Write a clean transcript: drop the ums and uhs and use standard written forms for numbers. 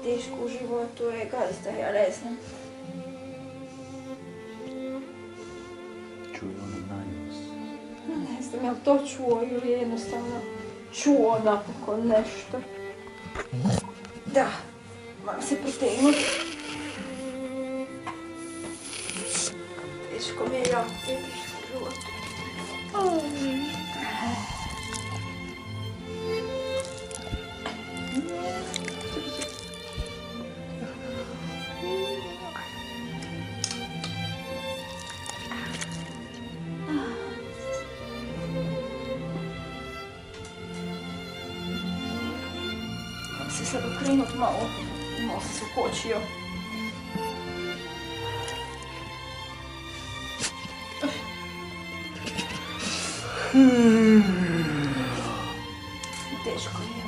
teško u životu je gazda, ja ne znam. Čuju ono na nas. Ne znam, jel to čuo ili jednostavno čuo napokon nešto. Da, moram se protegnuti. Teško mi je jako teško u životu. Se sad okrenut malo sam se ukočio. Teško mi je.